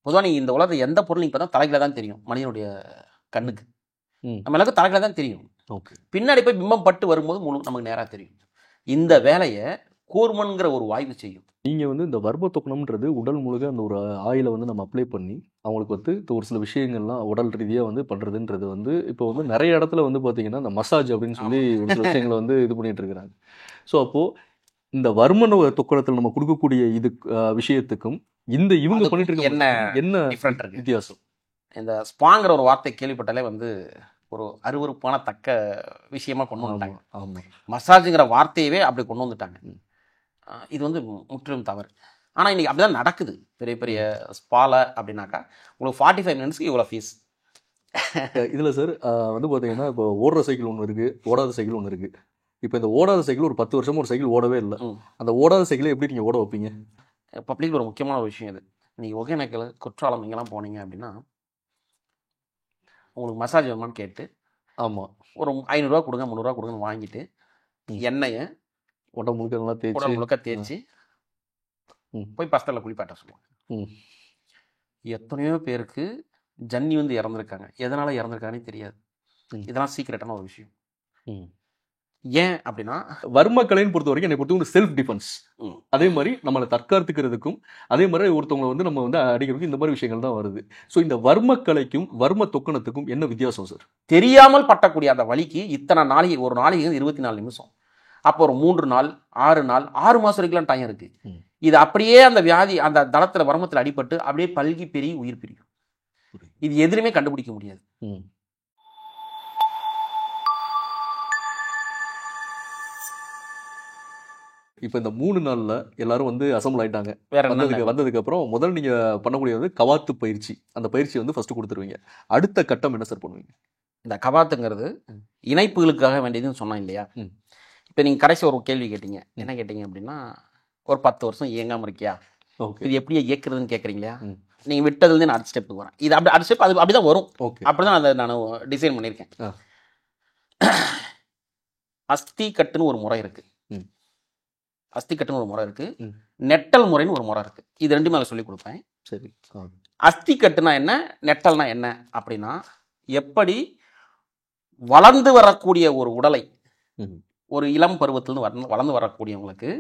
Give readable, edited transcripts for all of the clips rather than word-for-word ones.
பொதுவாக நீங்கள் இந்த உலகத்தில் எந்த பொருள் நீங்கள் பார்த்தா தலைகளை தான் தெரியும் மனிதனுடைய கண்ணுக்கு. நம்ம எல்லாருக்கும் தலைகளை தான் தெரியும். ஓகே. பின்னாடி போய் பிம்பம் பட்டு வரும்போது நமக்கு நேராக தெரியும். இந்த வேலையை கூர்மன்கிற ஒரு வாய்வு செய்யும். நீங்கள் வந்து இந்த வர்ம தொக்கணம்ன்றது உடல் முழுக்க அந்த ஒரு ஆயிலை வந்து நம்ம அப்ளை பண்ணி அவங்களுக்கு வந்து ஒரு சில விஷயங்கள்லாம் உடல் ரீதியாக வந்து பண்ணுறதுன்றது வந்து இப்போ வந்து நிறைய இடத்துல வந்து பார்த்தீங்கன்னா இந்த மசாஜ் அப்படின்னு சொல்லி ஒரு சில விஷயங்களை வந்து இது பண்ணிட்டு இருக்கிறாங்க. ஸோ அப்போது இந்த வர்ம தொக்கணத்தில் நம்ம கொடுக்கக்கூடிய இது விஷயத்துக்கும் இந்த இவங்க பண்ணிட்டு இருக்க என்ன டிஃப்ரெண்ட் இருக்கு, வித்தியாசம்? இந்த ஸ்பாங்கிற ஒரு வார்த்தை கேள்விப்பட்டாலே வந்து ஒரு அருவருப்பான தக்க விஷயமா கொண்டு வந்துட்டாங்க. ஆமாம், மசாஜுங்கிற வார்த்தையவே அப்படி கொண்டு வந்துட்டாங்க. இது வந்து முற்றிலும் தவறு. ஆனால் இன்றைக்கி அப்படி தான் நடக்குது. பெரிய பெரிய ஸ்பால அப்படின்னாக்கா உங்களுக்கு 45 மினிட்ஸ்க்கு இவ்வளோ ஃபீஸ். இதில் சார் வந்து பார்த்தீங்கன்னா இப்போ ஓடுற சைக்கிள் ஒன்று இருக்குது, ஓடாத சைக்கிள் ஒன்று இருக்குது. இப்போ இந்த ஓடாத சைக்கிள் ஒரு 10 வருஷமாக ஒரு சைக்கிள் ஓடவே இல்லை. அந்த ஓடாத சைக்கிளை எப்படி நீங்கள் ஓட வைப்பீங்க? பப்ளிக் ஒரு முக்கியமான ஒரு விஷயம் இது. நீங்கள் ஒகேனக்கல், குற்றாலம் இங்கெல்லாம் போனீங்க அப்படின்னா உங்களுக்கு மசாஜ் வேணுமான்னு கேட்டு, ஆமாம், ஒரு 500 ரூபா கொடுங்க 300 ரூபா கொடுங்கன்னு வாங்கிட்டு எண்ணெயை உடம்பு முழுக்க தேய்ச்சி போய் பஸ்தலில் குளிப்பாட்ட சொல்லுவாங்க. எத்தனையோ பேருக்கு ஜன்னி வந்து இறந்துருக்காங்க. எதனால் இறந்துருக்காங்கன்னு தெரியாது. இதெல்லாம் சீக்ரெட்டான ஒரு விஷயம். ஏன் அப்படின்னா வர்மக்கலைன்னு பொறுத்த வரைக்கும் என்னை பொறுத்தவரைக்கும் செல்ஃப் டிஃபென்ஸ். அதே மாதிரி நம்மளை தற்காத்துக்கிறதுக்கும் அதே மாதிரி ஒருத்தவங்களை வந்து நம்ம வந்து அடிக்கிறதுக்கும் இந்த மாதிரி விஷயங்கள் தான் வருது. ஸோ இந்த வர்மக்கலைக்கும் வர்ம தொக்கணத்துக்கும் என்ன வித்தியாசம் சார்? தெரியாமல் பட்டக்கூடிய அந்த வலிக்கு இத்தனை நாளைக்கு, ஒரு நாளைக்கு 24 நிமிஷம், அப்போ ஒரு 3 நாள் 6 நாள் 6 மாதம் வரைக்கும் டைம் இருக்கு. இது அப்படியே அந்த வியாதி அந்த தளத்தில் வர்மத்தில் அடிபட்டு அப்படியே பல்கி பெரிய உயிர் பிரியும். இது எதுலையுமே கண்டுபிடிக்க முடியாது. இப்போ இந்த 3 நாளில் எல்லாரும் வந்து அசம்பிள் ஆகிட்டாங்க. வேற வந்ததுக்கு அப்புறம் முதல்ல நீங்கள் பண்ணக்கூடிய வந்து கவாத்து பயிற்சி. அந்த பயிற்சி வந்து ஃபஸ்ட்டு கொடுத்துருவீங்க. அடுத்த கட்டம் என்ன சார் பண்ணுவீங்க? இந்த கவாத்துங்கிறது இணைப்புகளுக்காக வேண்டியதுன்னு சொன்னேன் இல்லையா? இப்போ நீங்கள் கடைசி ஒரு கேள்வி கேட்டீங்க. என்ன கேட்டீங்க அப்படின்னா, ஒரு 10 வருஷம் இயங்காமல் இருக்கியா, இது எப்படியா இயக்குறதுன்னு கேட்குறீங்களா? நீங்கள் விட்டதுலேருந்து நான் அடுத்த ஸ்டெப்புக்கு வரேன். இது அடுத்த ஸ்டெப் அது அப்படி தான் வரும். அப்படி தான் அதை நான் டிசைன் பண்ணியிருக்கேன். அஸ்தி கட்டுன்னு ஒரு முறை இருக்குது. அஸ்தி கட்டுன்னு ஒரு முறை இருக்குது. நெட்டல் முறைன்னு ஒரு முறை இருக்குது. இது ரெண்டுமே அதை சொல்லிக் கொடுப்பேன். சரி. அஸ்தி கட்டுனா என்ன, நெட்டல்னா என்ன அப்படின்னா, எப்படி வளர்ந்து வரக்கூடிய ஒரு உடலை, ஒரு இளம் பருவத்திலிருந்து வளர்ந்து வரக்கூடியவங்களுக்கு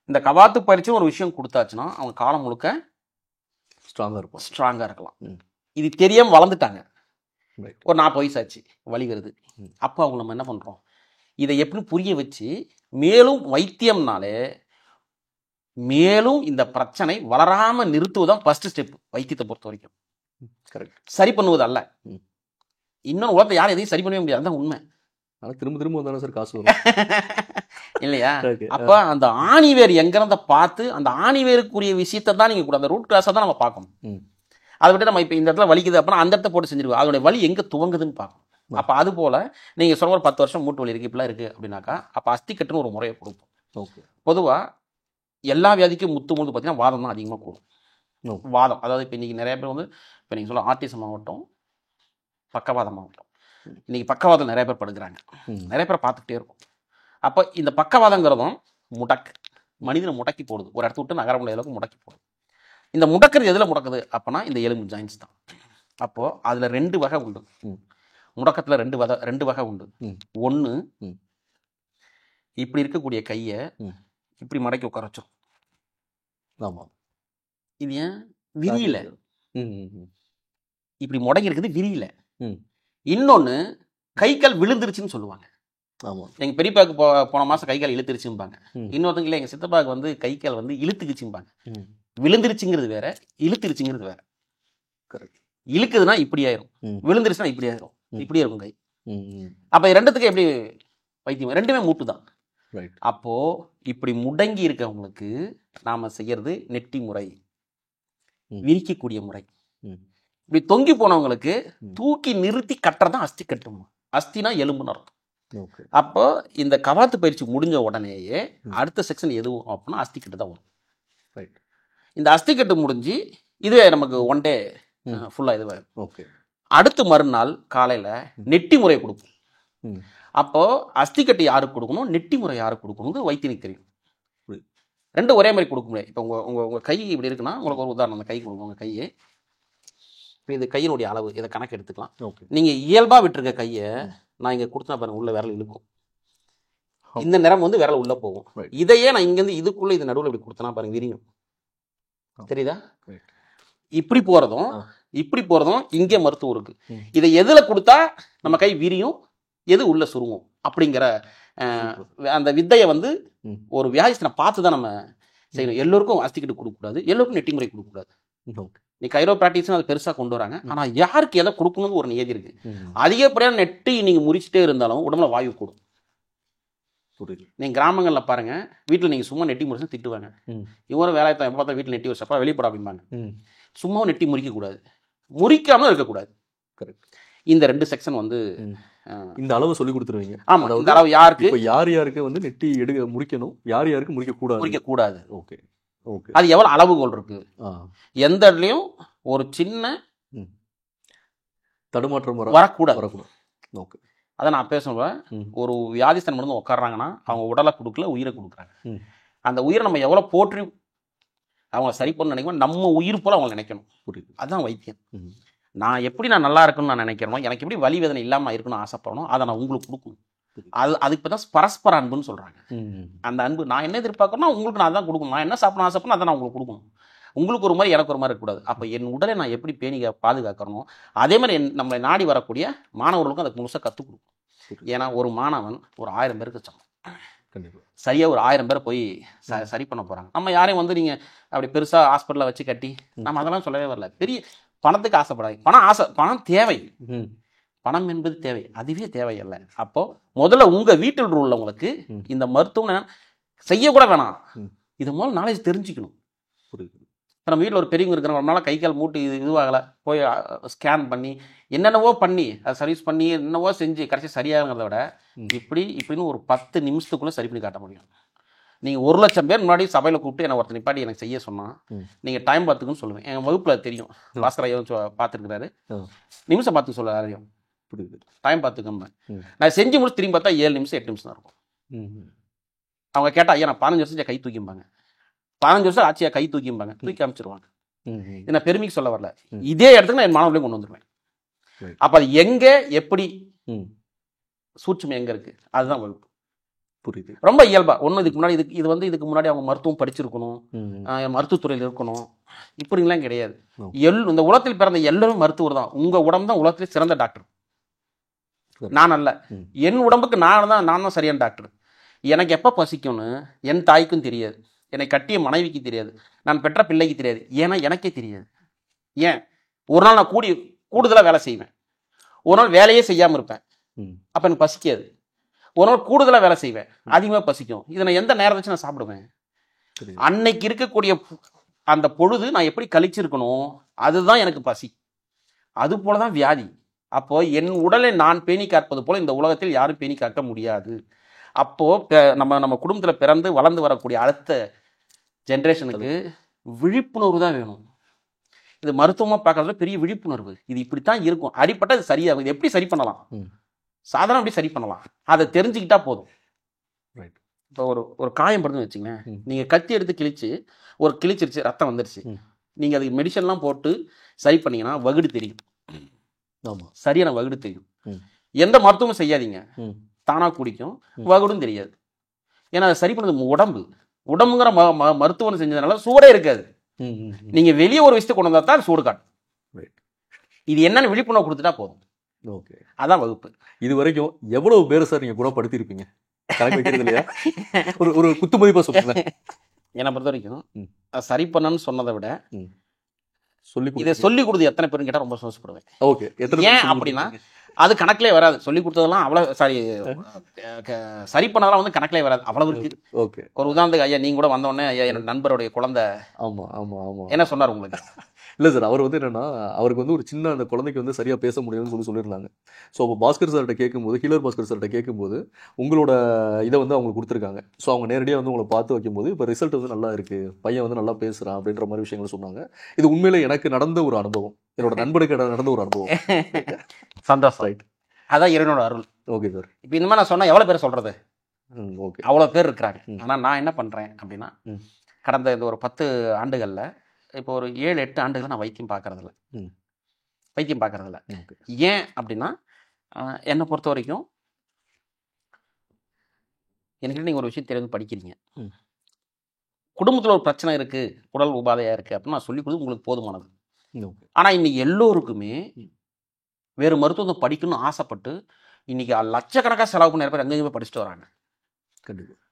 இந்த கவாத்து பயிற்சின்னு ஒரு விஷயம் கொடுத்தாச்சுன்னா அவங்க காலம் முழுக்க ஸ்ட்ராங்காக இருக்கலாம். இது தெரியாமல் வளர்ந்துட்டாங்க. ஒரு 40 வயசு ஆச்சு, வலி வருது. அப்போ அவங்க நம்ம என்ன பண்ணுறோம், இதை எப்படி புரிய வச்சு மேலும் வைத்தியம்னாலே மேலும் இந்த பிரச்சனை வளராமல் நிறுத்துவதுதான் ஃபர்ஸ்ட் ஸ்டெப் வைத்தியத்தை பொறுத்த வரைக்கும். கரெக்ட். சரி பண்ணுவது அல்ல. இன்னொரு உலகத்தை யாரும் எதையும் சரி பண்ணவே முடியாது, அதுதான் உண்மை. ஆனால் திரும்ப திரும்ப வந்தாலும் சார் காசு வரும் இல்லையா? அப்போ அந்த ஆணிவேர் எங்கிறத பார்த்து அந்த ஆணிவேருக்குரிய விஷயத்தை தான் நீங்கள் கூட அந்த ரூட் கிளாஸை தான் நம்ம பார்க்கணும். அதை விட்டு நம்ம இப்போ இந்த இடத்துல வலிக்குது அப்படின்னா அந்த இடத்த போட்டு செஞ்சிருவோம். அதோடைய வலி எங்கே துவங்குதுன்னு பார்க்கணும். அப்போ அது போல் நீங்கள் சொல்ல ஒரு 10 வருஷம் மூட்டு வலி இருக்குது, இப்படிலாம் இருக்குது அப்படின்னாக்கா அப்போ அஸ்தி கட்டுன்னு ஒரு முறையை கொடுப்போம். ஓகே. பொதுவாக எல்லா வியாதிக்கும் முத்து பார்த்தீங்கன்னா வாதம் தான் அதிகமாக கூடும். வாதம் அதாவது இப்போ இன்றைக்கி நிறைய பேர் வந்து இப்போ நீங்கள் சொல்ல ஆர்டிசம் ஆகட்டும், பக்கவாதம் ஆகட்டும், இன்றைக்கி பக்கவாதம் நிறைய பேர் படுக்கிறாங்க. நிறைய பேர் பார்த்துக்கிட்டே இருக்கும். அப்போ இந்த பக்கவாதங்கிறதும் முடக்கு, மனிதனை முடக்கி போடுது, ஒரு இடத்த விட்டு நகர முடியாத அளவுக்கு முடக்கி போடுது. இந்த முடக்கிறது எதில் முடக்குது அப்படின்னா இந்த எலும்பு ஜாயின்ஸ் தான். அப்போது அதில் 2 வகை உண்டு. முடக்கத்தில் 2 வகை உண்டு. ஒன்று, இப்படி இருக்கக்கூடிய கையை இப்படி மடக்கி உட்கார வச்சிடும். ஆமாம். இது ஏன் விரியல, இப்படி முடங்கி இருக்குது விரியல. இன்னொன்று, கை கால் விழுந்துருச்சுன்னு சொல்லுவாங்க. ஆமாம். எங்கள் பெரியப்பாவுக்கு போன மாதம் கை கால் இழுத்துருச்சும்பாங்க. இன்னொருத்தங்க இல்லை, எங்கள் சித்தப்பாவுக்கு வந்து கை கால் வந்து இழுத்துக்குச்சும்பாங்க. விழுந்துருச்சுங்கிறது வேற, இழுத்துருச்சுங்கிறது வேற. கரெக்ட். இழுக்குதுன்னா இப்படி ஆயிரும், விழுந்துருச்சுன்னா இப்படி ஆயிரும், இப்படி இருக்கும் கை. அப்போ ரெண்டுத்துக்கு எப்படி வைத்தியம்? ரெண்டுமே மூட்டு தான். அப்போ இப்படி முடங்கி இருக்கவங்களுக்கு நாம செய்யறது நெட்டி முறை, விரிக்கக்கூடிய முறை. இப்படி தொங்கி போனவங்களுக்கு தூக்கி நிறுத்தி கட்டுறதான் அஸ்தி கட்டும். அஸ்தினா எலும்புன்னு அர்த்தம். அப்போ இந்த கவாத்து பயிற்சி முடிஞ்ச உடனேயே அடுத்த செக்ஷன் எதுவும் அப்படின்னா அஸ்தி கட்டு தான் வரும். இந்த அஸ்தி கட்டு முடிஞ்சு இதுவே நமக்கு 1 டே ஃபுல்லாக இதுவே. ஓகே. அடுத்த மறுநாள் காலையில் நெட்டி முறை கொடுப்போம். அப்போது அஸ்தி கட்டு யாருக்கு கொடுக்கணும், நெட்டி முறை யாருக்கு கொடுக்கணும்னு வைத்தியனுக்கு தெரியும். 2 ஒரே மாதிரி கொடுக்க முடியாது. இப்போ உங்கள் கை இப்படி இருக்குன்னா உங்களுக்கு ஒரு உதாரணம், அந்த கை கொடுக்கும். உங்கள் கையை இப்போ இது கையினுடைய அளவு இதை கணக்கு எடுத்துக்கலாம். ஓகே. நீங்கள் இயல்பாக விட்டுருக்க கையை நான் இங்கே கொடுத்தா பாருங்க உள்ள விரல் இழுக்கும். இந்த நிறம் வந்து விரல் உள்ளே போகும். இதையே நான் இங்கேருந்து இதுக்குள்ளே இது நடுவில் இப்படி கொடுத்தனா பாருங்க விரியும். தெரியுதா? இப்படி போகிறதும் இப்படி போகிறதும் இங்கே மருத்துவம் இருக்கு. இதை எதில் கொடுத்தா நம்ம கை விரியும், எது உள்ள சுருங்கும் அப்படிங்கிற அந்த வித்தையை வந்து ஒரு வியாதிஸ்தனை பார்த்து தான் நம்ம செய்யணும். எல்லோருக்கும் அஸ்திக்கிட்டு கொடுக்கக்கூடாது, எல்லோருக்கும் நெட்டி முறை கொடுக்கக்கூடாது. நீ கைரோ பிராக்டிஸ் அதை பெருசாக கொண்டு வராங்க. ஆனால் யாருக்கு எதை கொடுக்கணும்னு ஒரு நியதி இருக்கு. அதிகப்படியான நெட்டி நீங்கள் முறிச்சிட்டே இருந்தாலும் உடம்புல வாயு கூடும். நீங்கள் கிராமங்களில் பாருங்க, வீட்டில் நீங்கள் சும்மா நெட்டி முறிச்சு திட்டுவாங்க. இவரும் வேலையை எப்போ பார்த்தா வீட்டில் நெட்டி வச்சப்பா வெளிப்பட அப்படிம்பாங்க. சும்மா நெட்டி முறிக்கக்கூடாது, முறிக்காமல் இருக்கக்கூடாது. இந்த 2 செக்ஷன் வந்து இந்த அளவு சொல்லி கொடுத்துருவீங்க. ஆமாம், இந்த அளவு யாருக்கு யார் யாருக்கு வந்து நெட்டி முறிக்கணும், யார் யாருக்கு முறிக்கக்கூடாது. Okay okay. அது எவ்வளோ அளவுகோல் இருக்கு. எந்த இடத்துலையும் ஒரு சின்ன தடுமாற்றம் வரக்கூடாது. ஓகே. அதை நான் பேசுவேன். ஒரு வியாதிஸ்தன் வந்து உட்காடுறாங்கன்னா அவங்க உடலை கொடுக்கல, உயிரை கொடுக்குறாங்க. அந்த உயிரை நம்ம எவ்வளோ போற்றி அவங்க சரி பண்ண நினைக்கணும், நம்ம உயிர் போல அவங்க நினைக்கணும். புரியுது? அதுதான் வைத்தியம். நான் எப்படி நான் நல்லா இருக்கணும்னு நான் நினைக்கிறேனோ, எனக்கு எப்படி வலி வேதனை இல்லாமல் இருக்கணும்னு ஆசைப்படணும், அதை நான் உங்களுக்கு கொடுக்கணும். அதுக்கு தான் பரஸ்பர அன்புன்னு சொல்கிறாங்க. அந்த அன்பு நான் என்ன எதிர்பார்க்கணும்னா உங்களுக்கு நான் தான் கொடுக்கணும். நான் என்ன சாப்பிடணும் ஆசைப்படணும் அதை நான் உங்களுக்கு கொடுக்கணும். உங்களுக்கு ஒரு மாதிரி எனக்கு ஒரு மாதிரி இருக்கக்கூடாது. அப்போ என் உடலை நான் எப்படி பேணி பாதுகாக்கணும், அதே மாதிரி நம்மளை நாடி வரக்கூடிய மாணவர்களுக்கும் அதுக்கு முழுசாக கற்றுக் கொடுக்கணும். ஏன்னா ஒரு மாணவன் ஒரு 1000 பேருக்கு சமம். சரியாக ஒரு 1000 பேரை போய் சரி பண்ண போகிறாங்க. நம்ம யாரையும் வந்து நீங்கள் அப்படி பெருசாக ஹாஸ்பிட்டலில் வச்சு கட்டி நம்ம அதெல்லாம் சொல்லவே வரல. பெரிய பணத்துக்கு ஆசைப்படாது. பணம் தேவை, பணம் என்பது தேவை, அதுவே தேவையில்ல. அப்போ முதல்ல உங்கள் வீட்டில் உள்ளவங்களுக்கு இந்த மருத்துவம் செய்யக்கூட வேணாம், இது முதல்ல நாலேஜ் தெரிஞ்சுக்கணும். இப்போ நம்ம வீட்டில் ஒரு பெரியவங்க இருக்கிறவங்க ஒரு நாள் கை கால் மூட்டு இதுவாகலை, போய் ஸ்கேன் பண்ணி என்னென்னவோ பண்ணி அதை சர்வீஸ் பண்ணி என்னவோ செஞ்சு கடைசி சரியாகிறத விட இப்படின்னு ஒரு 10 நிமிஷத்துக்குள்ளே சரி பண்ணி காட்ட முடியும். நீங்கள் 1,00,000 பேர் முன்னாடி சபையில் கூப்பிட்டு என்னை ஒருத்தர் நிப்பாட்டி எனக்கு செய்ய சொன்னால் நீங்கள் டைம் பார்த்துக்குன்னு சொல்லுவேன். எங்கள் வகுப்பில் தெரியும், பாஸ்கர் ஐயா பார்த்துருக்கிறாரு, நிமிஷம் பார்த்துக்க சொல்ல யாரையும் டைம் பார்த்துக்கம்ப. நான் செஞ்சு முடிச்சு திரும்பி பார்த்தா 7 நிமிஷம் 8 நிமிஷம் தான் இருக்கும். அவங்க கேட்டால் ஐயா நான் 15 வருஷம் கை தூக்கிம்பாங்க, 15 வருஷம் ஆச்சியா கை தூக்கிம்பாங்க, தூக்கி அமைச்சிருவாங்க. இது நான் பெருமைக்கு சொல்ல வரல, இதே இடத்துக்கு நான் என் மாணவர்களையும் கொண்டு வந்துடுவேன். அப்போ அது எங்கே எப்படி சூட்சுமம் எங்கே இருக்குது அதுதான் வகுப்பு. புரியுது? ரொம்ப இயல்பா ஒன்றும் இதுக்கு முன்னாடி இதுக்கு முன்னாடி அவங்க மருத்துவம் படிச்சிருக்கணும், மருத்துவத்துறையில் இருக்கணும், இப்படிலாம் கிடையாது. இந்த உலகத்தில் பிறந்த எல்லாரும் மருத்துவர் தான். உங்கள் உடம்பு தான் உலகத்திலே சிறந்த டாக்டர். நான் அல்ல, என் உடம்புக்கு நான் தான் சரியான டாக்டர். எனக்கு எப்போ பசிக்கும்னு என் தாய்க்கும் தெரியாது, என்னை கட்டிய மனைவிக்கு தெரியாது, நான் பெற்ற பிள்ளைக்கு தெரியாது, ஏன்னா எனக்கே தெரியாது. ஏன் ஒரு நாள் நான் கூடுதலாக வேலை செய்வேன், ஒரு நாள் வேலையே செய்யாமல் இருப்பேன், அப்போ எனக்கு பசிக்காது. ஒரு நாள் கூடுதலாக வேலை செய்வேன், அதிகமாக பசிக்கும். இதை நான் எந்த நேரம் வச்சு நான் சாப்பிடுவேன்? அன்னைக்கு இருக்கக்கூடிய அந்த பொழுது நான் எப்படி கழிச்சிருக்கணும், அதுதான் எனக்கு பசி. அது போல தான் வியாதி. அப்போ என் உடலை நான் பேணி காப்பது போல இந்த உலகத்தில் யாரும் பேணி காக்க முடியாது. அப்போ நம்ம குடும்பத்தில் பிறந்து வளர்ந்து வரக்கூடிய அடுத்த ஜென்ரேஷனுக்கு விழிப்புணர்வு தான் வேணும். இது மருத்துவமாக பார்க்கறதுல பெரிய விழிப்புணர்வு. இது இப்படித்தான் இருக்கும், அடிப்பட்ட அது சரியாகும், இது எப்படி சரி பண்ணலாம், சாதாரண எப்படி சரி பண்ணலாம், அதை தெரிஞ்சுக்கிட்டா போதும். இப்போ ஒரு காயம் படுதுன்னு வச்சுங்களேன், நீங்கள் கத்தி எடுத்து கிழிச்சிருச்சு, ரத்தம் வந்துருச்சு, நீங்கள் அதுக்கு மெடிசன்லாம் போட்டு சரி பண்ணீங்கன்னா வகுடு தெரியும். ஆமாம், சரியான வகுடு தெரியும். எந்த மருத்துவமும் செய்யாதீங்க, தானாக குடிக்கும், வகுடும் தெரியாது. ஏன்னா அதை சரி பண்ணது உடம்புங்கிற மருத்துவம் செஞ்சதுனால சூடே இருக்காது. நீங்கள் வெளியே ஒரு விஷயத்தை கொண்டு வந்தால் தான் சூடு காட்டும். இது என்னன்னு விழிப்புணர்வு கொடுத்துட்டா போதும். ஓகே, அதான் வகுப்பு. இது வரைக்கும் எவ்வளவு பேர் சார் நீங்கள் குணப்படுத்தியிருப்பீங்க? இல்லையா? ஒரு குத்து மதிப்பாக சொல்லுங்க. என்னை பொறுத்த வரைக்கும் சரி பண்ணணும்னு சொன்னதை விட இதை சொல்லி கொடுத்து எத்தனை பேருன்னு கேட்டால் ரொம்ப சந்தோஷப்படுவேன். ஓகே, ஏன் அப்படின்னா அது கணக்கிலே வராது. சொல்லி கொடுத்ததெல்லாம் அவ்வளோ சரி பண்ணதெல்லாம் வந்து கணக்கிலே வராது, அவ்வளவு இருக்கு. ஓகே, ஒரு உதாரணத்துக்கு ஐயா நீங்கள் கூட வந்தோடனே ஐயா என்னோட நண்பருடைய குழந்தை என்ன சொன்னார் உங்களுக்கு? இல்லை சார், அவர் வந்து என்னன்னா அவருக்கு வந்து ஒரு சின்ன அந்த குழந்தைக்கு வந்து சரியாக பேச முடியும்னு சொல்லியிருந்தாங்க. ஸோ அப்போ பாஸ்கர் சார்கிட்ட கேட்கும்போது, ஹீலர் பாஸ்கர் சார்கிட்ட கேட்கும்போது உங்களோட இதை வந்து அவங்களுக்கு கொடுத்துருக்காங்க. ஸோ அவங்க நேரடியாக வந்து உங்களை பார்த்து வைக்கும்போது இப்போ ரிசல்ட் வந்து நல்லா இருக்குது, பையன் வந்து நல்லா பேசுகிறான் அப்படின்ற மாதிரி விஷயங்கள் சொன்னாங்க. இது உண்மையிலே எனக்கு நடந்த ஒரு அனுபவம், என்னோட நண்பனுக்கு நடந்த ஒரு அனுபவம். சந்தோஷம். ரைட், அதான் இறைவனோட அருள். Okay sir. இப்போ இந்த மாதிரி நான் சொன்னால் எவ்வளோ பேர் சொல்கிறது? ஓகே, அவ்வளோ பேர் இருக்கிறாங்க. ஆனால் நான் என்ன பண்ணுறேன் அப்படின்னா, கடந்த இந்த ஒரு 10 ஆண்டுகளில் இப்போ ஒரு 7-8 ஆண்டுகள் நான் வைத்தியம் பார்க்கறதில்ல. வைத்தியம் பார்க்கறதில்ல. ஏன் அப்படின்னா என்னை பொறுத்த வரைக்கும் என்கிட்ட நீங்கள் ஒரு விஷயம் தெரிந்து படிக்கிறீங்க, குடும்பத்தில் ஒரு பிரச்சனை இருக்குது, உடல் உபாதையாக இருக்குது அப்படின்னு நான் சொல்லி கொடுத்து உங்களுக்கு போதுமானது. ஆனால் இன்னைக்கு எல்லோருக்குமே வேறு மருத்துவத்தை படிக்கணும்னு ஆசைப்பட்டு இன்னைக்கு லட்சக்கணக்காக செலவு பண்ண பேர் எங்கேயுமே படிச்சுட்டு வராங்க. கண்டிப்பாக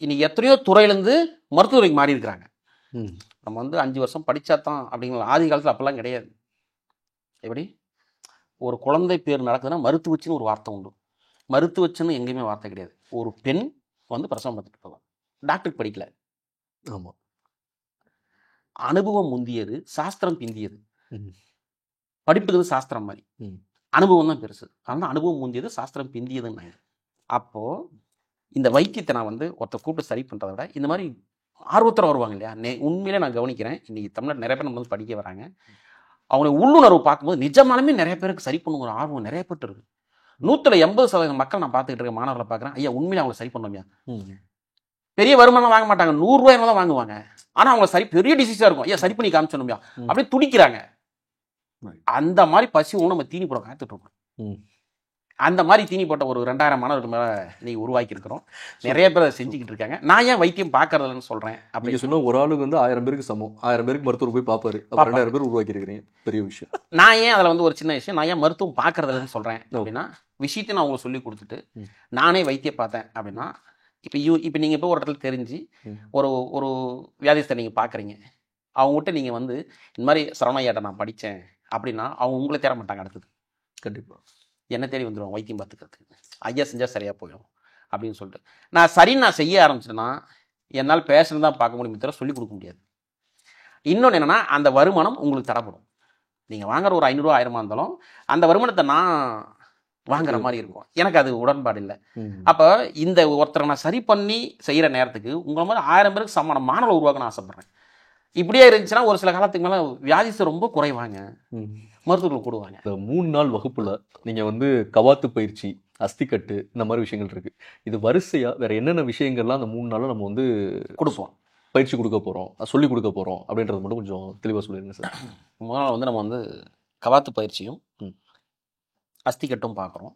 இன்னைக்கு எத்தனையோ துறையிலேருந்து மருத்துவத்துறைக்கு மாறி இருக்கிறாங்க. நம்ம வந்து 5 வருஷம் படித்தா தான் அப்படிங்கிற ஆதி காலத்தில் அப்பெல்லாம் கிடையாது. எப்படி ஒரு குழந்தை பேர் நடக்குதுன்னா மருத்துவச்சின்னு ஒரு வார்த்தை உண்டு. மருத்துவச்சின்னு எங்கேயுமே வார்த்தை கிடையாது. ஒரு பெண் வந்து பிரசவம் பார்த்துட்டு போவாங்க, டாக்டருக்கு படிக்கல. ஆமாம், அனுபவம் முந்தியது, சாஸ்திரம் பிந்தியது. படிப்புக்கு சாஸ்திரம் மாதிரி, அனுபவம் தான் பெருசு. அதனால அனுபவம் முந்தியது, சாஸ்திரம் பிந்தியதுன்னு. அப்போது இந்த வைத்தியத்தை நான் வந்து ஒருத்தர் கூப்பிட்டு சரி பண்ணுறத விட இந்த மாதிரி ஆர்வத்தோட வருவாங்க இல்லையா, உண்மையிலே நான் கவனிக்கிறேன். இன்றைக்கி தமிழ்நாடு நிறைய பேர் நம்ம வந்து படிக்க வராங்க. அவங்களை உள்ளுணர்வு பார்க்கும்போது நிஜமாலுமே நிறைய பேருக்கு சரி பண்ணுங்கிற ஆர்வம் நிறைய பேர் இருக்குது. 180% மக்கள் நான் பார்த்துக்கிட்டு இருக்க மாணவர்களை பார்க்குறேன். ஐயா உண்மையிலே அவங்களை சரி பண்ணுவோம்யா. பெரிய வருமானம் வாங்க மாட்டாங்க, 100 ரூபாய் தான் வாங்குவாங்க. ஆனால் அவங்க சரி பெரிய டிசீஸாக இருக்கும், ஐயா சரி பண்ணி காமிச்சோம்யா அப்படியே துடிக்கிறாங்க. அந்த மாதிரி பசி ஒன்று நம்ம தீனி போட காத்துட்டு இருக்கோம். அந்த மாதிரி தீனி போட்ட ஒரு 2000 மாணவர்கள் மேலே நீங்கள் உருவாக்கி இருக்கிறோம். நிறைய பேர் அதை செஞ்சுக்கிட்டு இருக்காங்க. நான் ஏன் வைத்தியம் பார்க்கறதுன்னு சொல்கிறேன் அப்படி சொன்னால், ஒரு ஆளுக்கு வந்து 1000 பேருக்கு சமம், 1000 பேருக்கு மருத்துவர் போய் பார்ப்பாரு, 2000 பேர் உருவாக்கி இருக்கிறீங்க, பெரிய விஷயம். நான் ஏன் அதில் வந்து ஒரு சின்ன விஷயம், நான் ஏன் மருத்துவம் பார்க்கறதுன்னு சொல்கிறேன் அப்படின்னா, விஷயத்தை நான் உங்களுக்கு சொல்லி கொடுத்துட்டு நானே வைத்தியம் பார்த்தேன் அப்படின்னா, இப்போ நீங்கள் இப்போ ஒரு இடத்துல தெரிஞ்சு ஒரு வியாதிஸ்தை நீங்கள் பார்க்குறீங்க, அவங்ககிட்ட நீங்கள் வந்து இந்த மாதிரி சரவணையாட்ட நான் படித்தேன் அப்படின்னா அவங்க உங்களை தேட மாட்டாங்க. அடுத்தது கண்டிப்பாக என்ன தேடி வந்துடுவாங்க வைத்தியம் பார்த்துக்கிறதுக்கு. ஐயா செஞ்சால் சரியாக போயிடும் அப்படின்னு சொல்லிட்டு நான் செய்ய ஆரம்பிச்சிட்டேன்னா என்னால் பேஷண்ட் தான் பார்க்க முடியும், தவிர சொல்லிக் கொடுக்க முடியாது. இன்னொன்று என்னென்னா, அந்த வருமானம் உங்களுக்கு தரப்படும். நீங்கள் வாங்குற ஒரு 500 1000 இருந்தாலும் அந்த வருமானத்தை நான் வாங்குற மாதிரி இருக்கும். எனக்கு அது உடன்பாடு இல்லை. அப்போ இந்த ஒருத்தரை நான் சரி பண்ணி செய்கிற நேரத்துக்கு உங்களை மாதிரி 1000 பேருக்கு சமான மாணவர்கள் உருவாக்கணும்னு ஆசைப்பட்றேன். இப்படியே இருந்துச்சுன்னா ஒரு சில காலத்துக்கு மேலே வியாதிசை ரொம்ப குறைவாங்க, மருத்துவர்கள் கூடுவாங்க. இந்த 3 நாள் வகுப்புல நீங்க வந்து கவாத்து பயிற்சி, அஸ்திக்கட்டு, இந்த மாதிரி விஷயங்கள் இருக்கு. இது வரிசையா வேற என்னென்ன விஷயங்கள்லாம் அந்த 3 நாளும் நம்ம வந்து கொடுப்போம், பயிற்சி கொடுக்க போறோம், சொல்லிக் கொடுக்க போறோம் அப்படின்றது மட்டும் கொஞ்சம் தெளிவாக சொல்லிடுங்க சார். முதல் நாள் வந்து நம்ம வந்து கவாத்து பயிற்சியும் அஸ்திக்கட்டும் பார்க்குறோம்.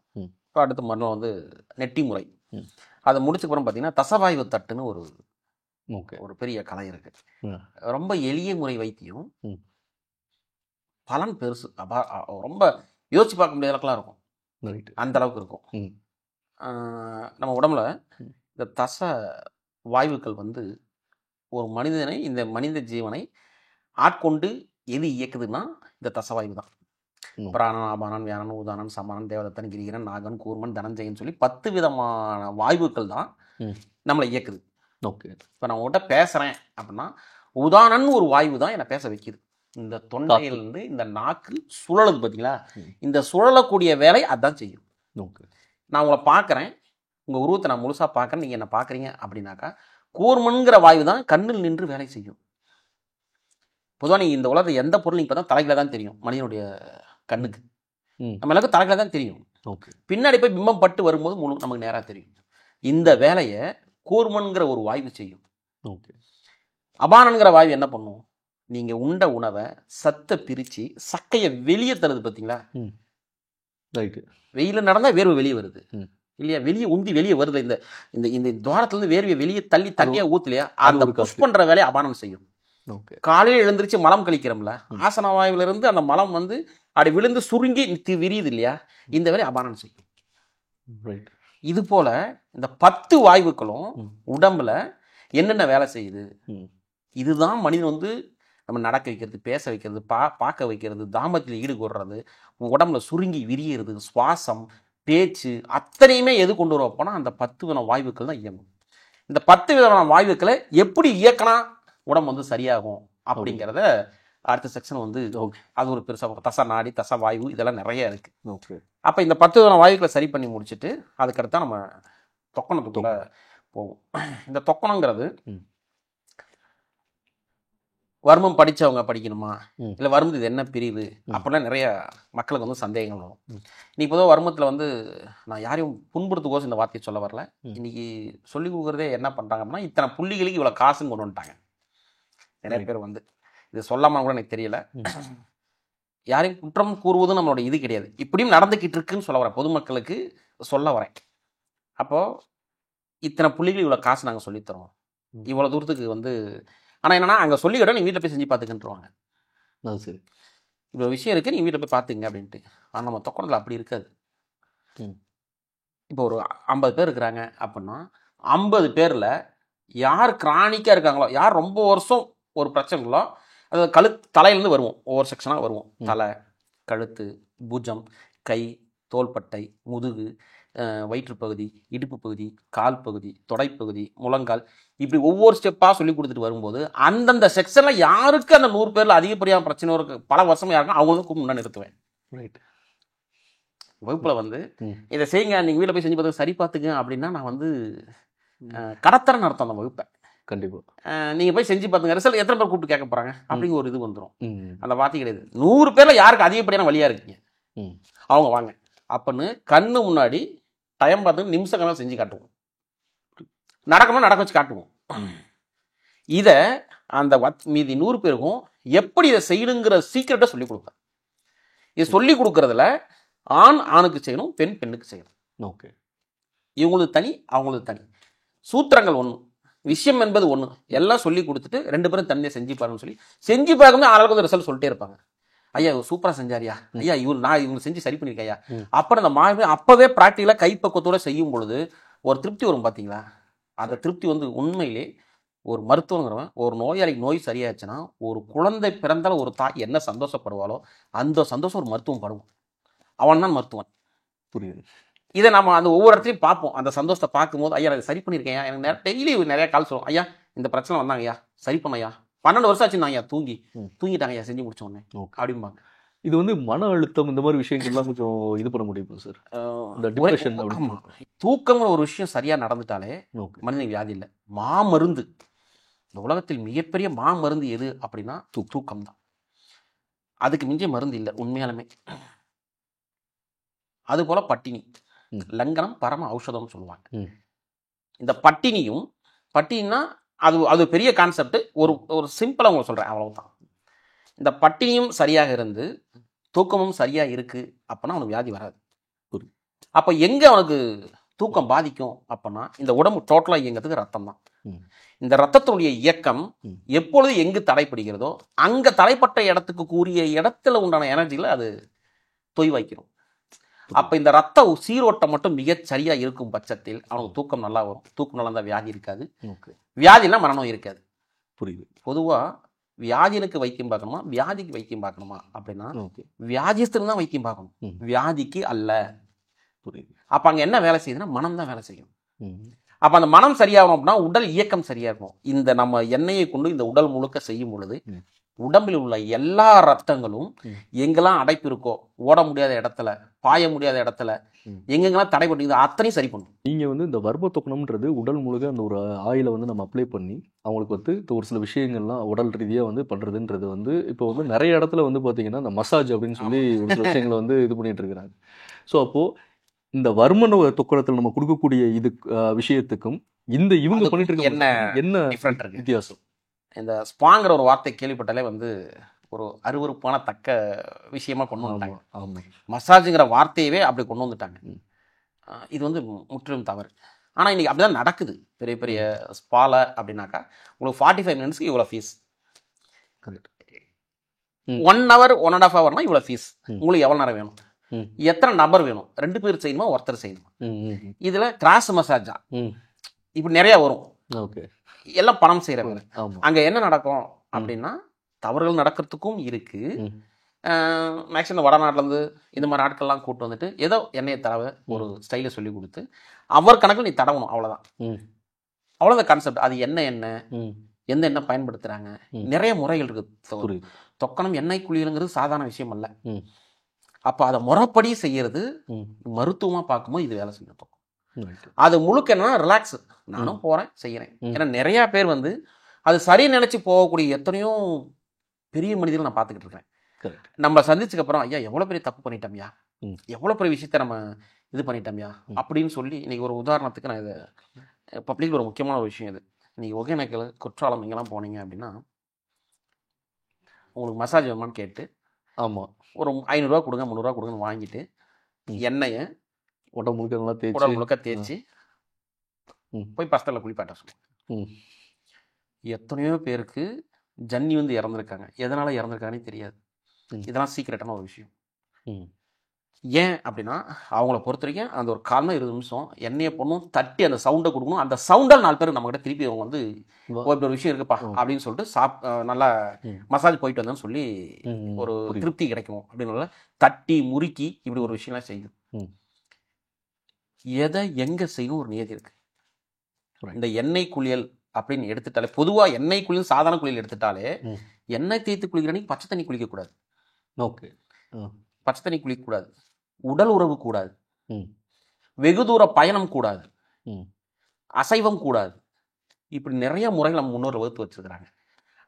இப்போ அடுத்த மறுநாள் வந்து நெட்டி முறை. அதை முடிச்சக்கப்புறம் பார்த்தீங்கன்னா தசவாய்வு தட்டுன்னு ஒரு பெரிய கலை இருக்கு. ரொம்ப எளிய முறை வைத்தியம், பலன் பெருசு. ரொம்ப யோசிச்சு பார்க்க முடியாத அளவுக்குலாம் இருக்கும், அந்த அளவுக்கு இருக்கும். நம்ம உடம்புல இந்த தச வாயுக்கள் வந்து ஒரு மனிதனை, இந்த மனித ஜீவனை ஆட்கொண்டு எது இயக்குதுன்னா இந்த தசவாயு தான். பிராணன், ஆபானன், வியானன், ஊதானன், சமானன், தேவதத்தன், கிரிகரன், நாகன், கூர்மன், தனஞ்சயன் சொல்லி 10 விதமான வாயுக்கள் தான் நம்மளை இயக்குது. ஓகே, இப்போ நான் உங்கள்கிட்ட பேசுகிறேன் அப்படின்னா உதானன் ஒரு வாயு தான் என்னை பேச வைக்கிது. இந்த தொண்டையிலிருந்து இந்த நாக்கு சுழலுது பார்த்தீங்களா, இந்த சுழலக்கூடிய வேலை அதுதான் செய்யும். ஓகே, நான் உங்களை பார்க்குறேன், உங்கள் உருவத்தை நான் முழுசாக பார்க்குறேன், நீங்கள் என்ன பார்க்குறீங்க அப்படின்னாக்கா கூர்மன்கிற வாயு தான் கண்ணில் நின்று வேலை செய்யும். பொதுவாக நீங்கள் இந்த உலகத்தை எந்த பொருள் நீங்கள் பார்த்தா தலைகளை தான் தெரியும். மனிதனுடைய கண்ணுக்கு நம்ம எல்லாருக்கும் தலைகளை தான் தெரியும். ஓகே, பின்னாடி போய் பிம்பம் பட்டு வரும்போது முழு நமக்கு நேராக தெரியும். இந்த வேலையை கூர்மன்கிற ஒரு வாயு செய்யும். ஓகே, அபானன்கிற வாயு என்ன பண்ணும், நீங்கள் உண்ட உணவை சத்தை பிரித்து சக்கையை வெளியே தருது பார்த்தீங்களா. ரைட்டு, வெயிலில் நடந்தால் வேர்வை வெளியே வருது இல்லையா, வெளியே உந்தி வெளியே வருது. இந்த இந்த இந்த துவாரத்துலேருந்து வேர்வையை வெளியே தள்ளி தண்ணியாக ஊற்றலையா, அந்த புஷ் பண்ணுற வேலையை அபானம் செய்யும். ஓகே, காலையில் எழுந்திரிச்சு மலம் கழிக்கிறோம்ல, ஆசன வாயுவிலிருந்து அந்த மலம் வந்து அப்படி விழுந்து சுருங்கி விரியுது இல்லையா, இந்த வேலையை அபானம் செய்யும். ரைட், இது போல இந்த 10 வாயுக்களும் உடம்புல என்னென்ன வேலை செய்யுது, இதுதான் மனிதன் வந்து நம்ம நடக்க வைக்கிறது, பேச வைக்கிறது, பார்க்க வைக்கிறது, தாம்பத்தியில் ஈடுகொடுறது, உடம்புல சுருங்கி விரியிறது, சுவாசம், பேச்சு, அத்தனையுமே எது கொண்டு வர போனால் அந்த 10 விதமான வாயுக்கள் தான் இயங்கும். இந்த 10 விதமான வாயுக்களை எப்படி இயக்கினா உடம்பு வந்து சரியாகும் அப்படிங்கிறத அடுத்த செக்ஷன் வந்து அது ஒரு பெருசாக தச நாடி, தச வாயு, இதெல்லாம் நிறைய இருக்கு. ஓகே, அப்போ இந்த 10 விதமான வாயுக்களை சரி பண்ணி முடிச்சுட்டு அதுக்கடுத்தா நம்ம தொக்கணத்துக்குள்ள போவோம். இந்த தொக்கணங்கிறது வர்மம் படித்தவங்க படிக்கணுமா, இல்லை வர்மத்து இது என்ன பிரிவு அப்படிலாம் நிறைய மக்களுக்கு வந்து சந்தேகங்கள் வரும். இன்னைக்கு பொதுவாக வர்மத்தில் வந்து நான் யாரையும் புண்படுத்துக்கோசம் இந்த வார்த்தையை சொல்ல வரல. இன்னைக்கு சொல்லிக் கொடுக்குறதே என்ன பண்ணுறாங்க அப்படின்னா, இத்தனை புள்ளிகளுக்கு இவ்வளோ காசுன்னு கொண்டு வந்துட்டாங்க. நிறைய பேர் வந்து இது சொல்லாமல் கூட எனக்கு தெரியல. யாரையும் குற்றம் கூறுவதும் நம்மளோட இது கிடையாது. இப்படியும் நடந்துக்கிட்டு இருக்குன்னு சொல்ல வரேன், பொதுமக்களுக்கு சொல்ல வரேன். அப்போது இத்தனை புள்ளிகள் இவ்வளோ காசு நாங்கள் சொல்லித்தரோம், இவ்வளோ தூரத்துக்கு வந்து. ஆனால் என்னன்னா அங்கே சொல்லிக்கிட்டோம், நீங்கள் வீட்டில் போய் செஞ்சு பார்த்துக்கின்றுவாங்க. அது சரி, இவ்வளோ விஷயம் இருக்குது, நீங்கள் வீட்டில் போய் பார்த்துங்க அப்படின்ட்டு. ஆனால் நம்ம தொக்கணத்தில் அப்படி இருக்காது. இப்போ ஒரு 50 பேர் இருக்கிறாங்க அப்படின்னா 50 பேரில் யார் கிரானிக்காக இருக்காங்களோ, யார் ரொம்ப வருஷம் ஒரு பிரச்சனைகளோ, அது தலையிலேருந்து வருவோம், ஒவ்வொரு செக்ஷனாக வருவோம். தலை, கழுத்து, புஜம், கை, தோள்பட்டை, முதுகு, வயிற்றுப்பகுதி, இடுப்பு பகுதி, கால் பகுதி, தொடைப்பகுதி, முழங்கால், இப்படி ஒவ்வொரு ஸ்டெப்பாக சொல்லி கொடுத்துட்டு வரும்போது அந்தந்த செக்ஷனில் யாருக்கு அந்த 100 பேரில் அதிகப்படியான பிரச்சனை இருக்கு, பல வருஷமாக யாருக்கும் அவங்களுக்கு முன்னாடி நிறுத்துவேன். ரைட். வகுப்பில் வந்து இதை செய்யுங்க, நீங்கள் வீட்டில் போய் செஞ்சு பார்த்து சரி பார்த்துங்க அப்படின்னா நான் வந்து கடத்தர நடத்தும் அந்த வகுப்பை. கண்டிப்பாக நீங்கள் போய் செஞ்சு பார்த்துங்க, ரிசல்ட் எத்தனை பேர் கூப்பிட்டு கேட்க போகிறாங்க அப்படிங்கிற ஒரு இது வந்துடும். அந்த வார்த்தை கிடையாது. 100 பேரில் யாருக்கு அதிகப்படியான வழியாக இருக்கீங்க அவங்க வாங்க அப்படின்னு கண்ணு முன்னாடி டைம் பார்த்து நிமிஷம் கணக்கு செஞ்சு காட்டுவோம். நடக்கணும்னா நடக்க வச்சு காட்டுவோம். இதை அந்த மீதி 100 பேருக்கும் எப்படி இதை செய்யணுங்கிற சீக்கிரட்டை சொல்லிக் கொடுப்பேன். இதை சொல்லிக் கொடுக்கறதுல ஆண் ஆணுக்கு செய்யணும், பெண் பெண்ணுக்கு செய்யணும். ஓகே, இவங்களுக்கு தனி அவங்களுக்கு தனி, சூத்திரங்கள் ஒன்று, விஷயம் என்பது ஒன்று, எல்லாம் சொல்லி கொடுத்துட்டு 2 பேரும் தனியாக செஞ்சு பாருன்னு சொல்லி செஞ்சு பார்க்கும்போது ஆளுக்கு வந்து ரிசல்ட் சொல்லிட்டே இருப்பாங்க. ஐயா இவர் சூப்பராக செஞ்சாரியா, ஐயா இவங்க செஞ்சு சரி பண்ணியிருக்கேன் ஐயா. அப்புறம் அந்த மாவே அப்போவே ப்ராக்டிக்கலாக கைப்பக்கத்தோடு செய்யும் பொழுது ஒரு திருப்தி வரும் பார்த்தீங்களா. அந்த திருப்தி வந்து உண்மையிலே ஒரு மருத்துவங்கிறவன் ஒரு நோயாளிக்கு நோய் சரியாச்சுன்னா ஒரு குழந்தை பிறந்தாலும் ஒரு தாய் என்ன சந்தோஷப்படுவாளோ அந்த சந்தோஷம் ஒரு மருத்துவம் படுவோம். அவன் தான் மருத்துவன். புரியுது. இதை நம்ம அந்த ஒவ்வொரு இடத்துலையும் பார்ப்போம். அந்த சந்தோஷத்தை பார்க்கும்போது ஐயா நான் சரி பண்ணியிருக்கேன், எனக்கு டெய்லி நிறைய கால் சொல்லுவோம். ஐயா இந்த பிரச்சனை வந்தாங்க ஐயா, சரி பண்ணையா, 12 வருஷம் ஆச்சு நான் ஐயா தூங்கிட்டாங்க ஐயா, செஞ்சு முடிச்ச உடனே அப்படிம்பாங்க. இது வந்து மன அழுத்தம் இந்த மாதிரி விஷயங்கள்லாம் கொஞ்சம் இது பண்ண முடியும் சார். இந்த டிப்ரெஷன், தூக்கம்ங்கிற ஒரு விஷயம் சரியாக நடந்துட்டாலே மனிதன் வியாதி இல்லை. மாமருந்து, இந்த உலகத்தில் மிகப்பெரிய மாமருந்து எது அப்படின்னா தூக்கம் தான். அதுக்கு மிஞ்சிய மருந்து இல்லை உண்மையாலுமே. அதுபோல பட்டினி, லங்கனம் பரம ஔஷதம்னு சொல்லுவாங்க. இந்த பட்டினினா அது பெரிய கான்செப்ட். ஒரு சிம்பிளாக உங்களுக்கு சொல்கிறேன், அவ்வளவுதான். இந்த பட்டினியும் சரியாக இருந்து தூக்கமும் சரியாக இருக்குது அப்படின்னா அவனுக்கு வியாதி வராது. அப்போ எங்கே அவனுக்கு தூக்கம் பாதிக்கும் அப்படின்னா இந்த உடம்பு டோட்டலாக இயங்கிறதுக்கு ரத்தம் தான். இந்த ரத்தத்தினுடைய இயக்கம் எப்பொழுது எங்கு தடைப்படுகிறதோ அங்கே தடைப்பட்ட இடத்துக்கு கூறிய இடத்துல உண்டான எனர்ஜியில் அது தொய்வாய்க்கிறோம். அப்போ இந்த ரத்த சீரோட்டம் மட்டும் மிக சரியாக இருக்கும் பட்சத்தில் அவனுக்கு தூக்கம் நல்லா வரும். தூக்கம் நல்லா இருந்தால் வியாதி இருக்காது, வியாதினா மரணம் இருக்காது. புரியுது. பொதுவாக வியாதினுக்கு வைத்தியம் பார்க்கணுமா வியாதிக்கு வைத்தியம் பார்க்கணுமா அப்படின்னா வியாதிஸ்தனுக்கு தான் வைத்தியம் பார்க்கணும், வியாதிக்கு அல்ல. புரியுது. அப்போ அங்கே என்ன வேலை செய்யுதுன்னா மனம் தான் வேலை செய்யும். அப்போ அந்த மனம் சரியாகணும் அப்படின்னா உடல் இயக்கம் சரியாக இருக்கும். இந்த நம்ம எண்ணெயை கொண்டு இந்த உடல் முழுக்க செய்யும் பொழுது உடம்பில் உள்ள எல்லா ரத்தங்களும் எங்கெல்லாம் அடைப்பு இருக்கோ, ஓட முடியாத இடத்துல, பாய முடியாத இடத்துல, எங்கெங்கெல்லாம் தடைப்பட்டு அத்தனையும் சரி பண்ணும். நீங்கள் வந்து இந்த வர்ம தொக்கணம்ன்றது உடல் முழுக்க அந்த ஒரு ஆயிலை வந்து நம்ம அப்ளை பண்ணி அவங்களுக்கு வந்து ஒரு சில விஷயங்கள்லாம் உடல் ரீதியாக வந்து பண்ணுறதுன்றது வந்து இப்போ வந்து நிறைய இடத்துல வந்து பார்த்தீங்கன்னா இந்த மசாஜ் அப்படின்னு சொல்லி ஒரு சில விஷயங்களை வந்து இது பண்ணிட்டு இருக்கிறாங்க. ஸோ அப்போது இந்த வர்ம தொக்கணத்தில் நம்ம கொடுக்கக்கூடிய இது விஷயத்துக்கும் இந்த இவங்க பண்ணிட்டு இருக்க என்ன டிஃப்ரெண்ட் இருக்கு, வித்தியாசம்? இந்த ஸ்பாங்கிற ஒரு வார்த்தை கேள்விப்பட்டாலே வந்து ஒரு அருவருப்பான தக்க விஷயமா கொண்டு வந்துட்டாங்க. மசாஜுங்கிற வார்த்தையவே அப்படி கொண்டு வந்துட்டாங்க. இது வந்து முற்றிலும் தவறு. ஆனால் இன்றைக்கி அப்படி தான் நடக்குது. பெரிய பெரிய ஸ்பால அப்படின்னாக்கா உங்களுக்கு 45 மினிட்ஸ்க்கு இவ்வளோ ஃபீஸ், 1 hour 1.5 hourனா இவ்வளோ ஃபீஸ். உங்களுக்கு எவ்வளோ நேரம் வேணும், எத்தனை நபர் வேணும், 2 பேர் செய்யணுமா ஒருத்தர் செய்யணுமா, இதில் கிராஸ் மசாஜா, இப்படி நிறையா வரும். ஓகே, எல்லாம் பணம் செய்கிறவங்க. அங்கே என்ன நடக்கும் அப்படின்னா தவறுகள் நடக்கிறதுக்கும் இருக்குது. மேக்ஸிமம் வடநாட்டிலேருந்து இந்த மாதிரி ஆட்கள்லாம் கூப்பிட்டு வந்துட்டு ஏதோ எண்ணெயை தடவை ஒரு ஸ்டைலை சொல்லி கொடுத்து அவர் கணக்கில் நீ தடவணும், அவ்வளோதான். அவ்வளோதான் கான்செப்ட். அது என்ன எந்த எண்ணெய் பயன்படுத்துகிறாங்க, நிறைய முறைகள் இருக்குது. தொக்கணம் எண்ணெய் குளியலுங்கிறது சாதாரண விஷயம் அல்ல. அப்போ அதை முறைப்படி செய்கிறது மருத்துவமாக பார்க்கும்போது இது வேலை செய்யணும். அது முழுக்க என்னன்னா ரிலாக்ஸ், நானும் போகிறேன் செய்கிறேன். ஏன்னா நிறையா பேர் வந்து அது சரி நினச்சி போகக்கூடிய எத்தனையோ பெரிய மனிதர்கள் நான் பார்த்துக்கிட்டு இருக்கிறேன். நம்ம சந்திச்சதுக்கப்புறம் ஐயா எவ்வளோ பெரிய தப்பு பண்ணிட்டோம்யா, எவ்வளோ பெரிய விஷயத்த நம்ம இது பண்ணிட்டோம்யா அப்படின்னு சொல்லி இன்றைக்கி ஒரு உதாரணத்துக்கு நான் இதை பப்ளிக்கில் ஒரு முக்கியமான ஒரு விஷயம் இது. இன்றைக்கி ஒகேனக்கல் குற்றாலம் இங்கெல்லாம் போனீங்க அப்படின்னா உங்களுக்கு மசாஜ் வேணுமான்னு கேட்டு ஆமாம், ஒரு 500 கொடுங்க 300 கொடுங்கன்னு வாங்கிட்டு எண்ணெயை உடம்பு முழுக்க நல்லா தேய்ச்சி உடல் முழுக்க தேய்ச்சி போய் பஸ்தலில் குளிப்பாட்ட சொல்லுவோம். எத்தனையோ பேருக்கு ஜன்னி வந்து இறந்துருக்காங்க. எதனால் இறந்துருக்காங்கன்னு தெரியாது. இதெல்லாம் சீக்கிரட்டான ஒரு விஷயம். ஏன் அப்படின்னா அவங்கள பொறுத்த வரைக்கும் அந்த ஒரு 1/4 20 நிமிஷம் எண்ணெயை போடணும், தட்டி அந்த சவுண்டை கொடுக்கணும். அந்த சவுண்டால் 4 பேர் நம்மகிட்ட திருப்பி அவங்க வந்து இப்படி ஒரு விஷயம் இருக்குப்பா அப்படின்னு சொல்லிட்டு நல்லா மசாஜ் போயிட்டு வந்தோன்னு சொல்லி ஒரு திருப்தி கிடைக்கும் அப்படின்னு தட்டி முறுக்கி இப்படி ஒரு விஷயம்லாம் செய்யும். எதை எங்கே செய்யும் ஒரு நியதி இருக்கு. இந்த எண்ணெய் குளியல் அப்படின்னு எடுத்துட்டாலே, பொதுவாக எண்ணெய் குளியல் சாதாரண குளியல் எடுத்துட்டாலே எண்ணெய் தேய்த்து குளிக்கிற அன்னைக்கு பச்சை தண்ணி குளிக்கக்கூடாது. ஓகே, பச்சை தண்ணி குளிக்கக்கூடாது, உடல் உறவு கூடாது, வெகு தூர பயணம் கூடாது, அசைவம் கூடாது. இப்படி நிறைய முறைகள் நம்ம முன்னோர் வகுத்து வச்சிருக்கிறாங்க.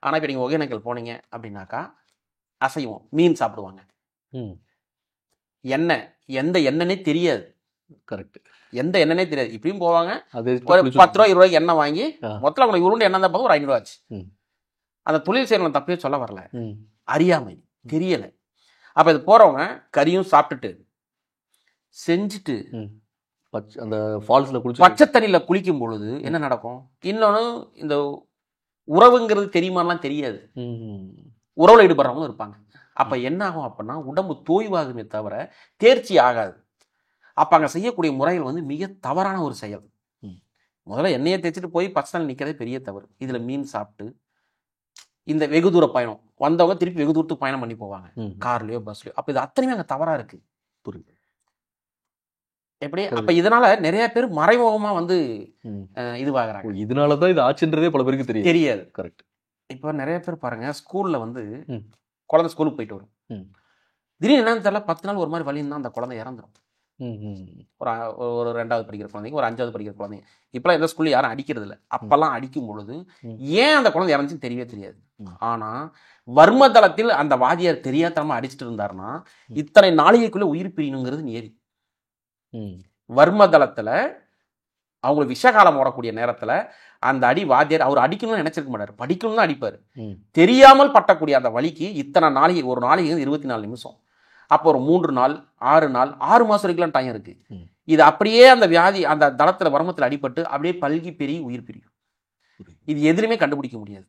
ஆனால் இப்போ நீங்கள் ஒகேனக்கல் போனீங்க அப்படின்னாக்கா அசைவம், மீன் சாப்பிடுவாங்க. எண்ணெய் எந்த எண்ணெய்னே தெரியாது. கரெக்ட், எந்த எண்ணெய்னே தெரியாது. இப்படியும் போவாங்க, ஒரு 10 ரூபா 20 ரூபாய்க்கு எண்ணெய் வாங்கி மொத்தம் உங்களுக்கு உருண்டு எண்ணெய் தான் பார்த்து ஒரு 500 ரூபா ஆச்சு. அந்த தொழில் செய்யணும் தப்பே சொல்ல வரல, அறியாமை, தெரியலை. அப்போ இது போகிறவங்க கறியும் சாப்பிட்டுட்டு செஞ்சுட்டு அந்த ஃபால்ஸில் குளிச்சு பச்சை தண்ணியில் குளிக்கும் பொழுது என்ன நடக்கும்? இன்னொன்று, இந்த உறவுங்கிறது தெரியுமாலாம் தெரியாது. உறவில் ஈடுபடுறவங்களும் இருப்பாங்க. அப்போ என்ன ஆகும் அப்படின்னா உடம்பு தோய்வாகுமே தவிர தேர்ச்சி ஆகாது. அப்போ அங்கே செய்யக்கூடிய முறைகள் வந்து மிக தவறான ஒரு செயல். முதல்ல எண்ணெயை தேய்ச்சிட்டு போய் பச்சை தண்ணி நிற்கிறதே பெரிய தவறு. இதில் மீன் சாப்பிட்டு இந்த வெகு தூர பயணம் வந்தவங்க திருப்பி வெகு தூரத்துக்கு பயணம் பண்ணி போவாங்க, கார்லயோ பஸ்லயோ. அப்போ இது அத்தனையுமே அங்கே தவறாக இருக்கு. புரியுது எப்படி? அப்போ இதனால நிறைய பேர் மறைமுகமா வந்து இதுவாகிறாங்க. இதனால தான் இது ஆச்சுன்றதே பல பேருக்கு தெரியாது. கரெக்ட். இப்போ நிறைய பேர் பாருங்க, ஸ்கூல்ல வந்து குழந்தை ஸ்கூலுக்கு போயிட்டு வரும், திடீர்னு என்னன்னு தெரியல 10 நாள் ஒரு மாதிரி வலி இருந்தால் அந்த குழந்தை இறந்துடும். ஒரு 2வது படிக்கிற குழந்தைங்க, ஒரு 5வது படிக்கிற குழந்தைங்க. இப்பெல்லாம் எந்த ஸ்கூல்ல யாரும் அடிக்கிறது இல்லை. அப்பெல்லாம் அடிக்கும் பொழுது ஏன் அந்த குழந்தை இறந்துச்சுன்னு தெரியவே தெரியாது. ஆனா வர்மதளத்தில் அந்த வாதியார் தெரியாதனமா அடிச்சுட்டு இருந்தாருன்னா இத்தனை நாளிகைக்குள்ள உயிர் பிரியணுங்கிறது நேரி. வர்மதளத்துல அவங்களுக்கு விஷகாலம் ஓடக்கூடிய நேரத்துல அந்த அடி வாத்தியார் அவர் அடிக்கணும்னு நினைச்சிருக்க மாட்டாரு, படிக்கணும்னு தான் அடிப்பாரு. தெரியாமல் பட்டக்கூடிய அந்த வலிக்கு இத்தனை நாளிகை, ஒரு நாளைக்கு 24 நிமிஷம். அப்போ ஒரு 3 நாள் 6 நாள் 6 மாசம் வரைக்கும் டைம் இருக்கு. இது அப்படியே அந்த வியாதி அந்த தளத்துல வர்மத்தில் அடிபட்டு அப்படியே பல்கி பெரிய உயிர் பிரியும். இது எதுலையுமே கண்டுபிடிக்க முடியாது.